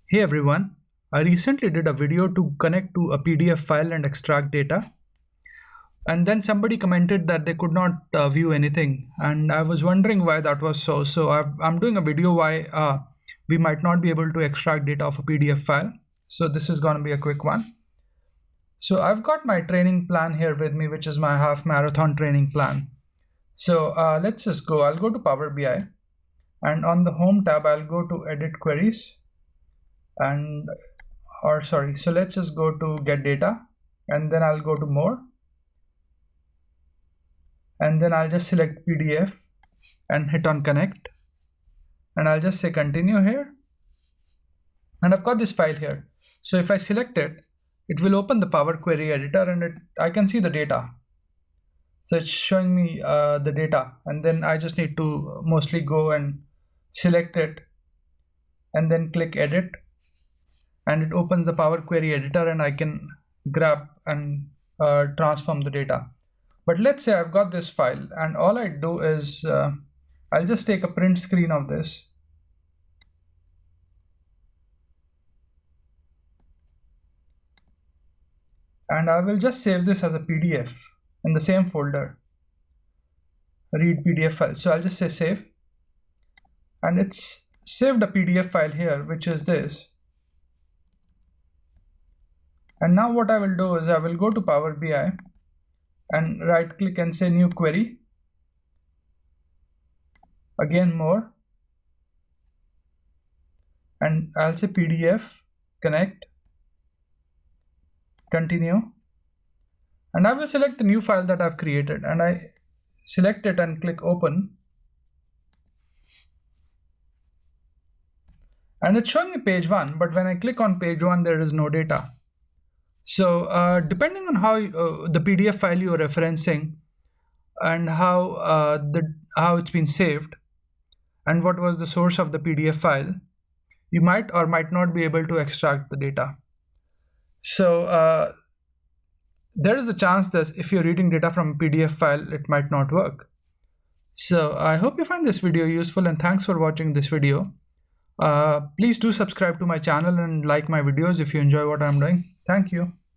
Hey everyone, I recently did a video to connect to a PDF file and extract data, and then somebody commented that they could not view anything, and I was wondering why that was so. I'm doing a video why we might not be able to extract data of a PDF file. So this is going to be a quick one. So I've got my training plan here with me, which is my half marathon training plan. So let's just go. I'll go to Power BI, and on the Home tab, I'll go to Edit Queries. So let's just go to Get Data, and then I'll go to More, and then I'll just select PDF and hit on Connect, and I'll just say Continue here, and I've got this file here. So if I select it, it will open the Power Query editor, and I can see the data. So it's showing me the data, and then I just need to mostly go and select it and then click Edit, and it opens the Power Query editor, and I can grab and transform the data. But let's say I've got this file, and all I do is I'll just take a print screen of this, and I will just save this as a PDF in the same folder, read PDF file. So I'll just say save, and it's saved a PDF file here, which is this. And now what I will do is I will go to Power BI and right click and say New Query, again More, and I'll say PDF, Connect, Continue, and I will select the new file that I've created, and I select it and click Open, and it's showing me page 1, but when I click on page 1 there is no data. So depending on how the PDF file you're referencing and how it's been saved and what was the source of the PDF file, you might or might not be able to extract the data. So there is a chance that if you're reading data from a PDF file, it might not work. So I hope you find this video useful, and thanks for watching this video. Please do subscribe to my channel and like my videos if you enjoy what I'm doing. Thank you.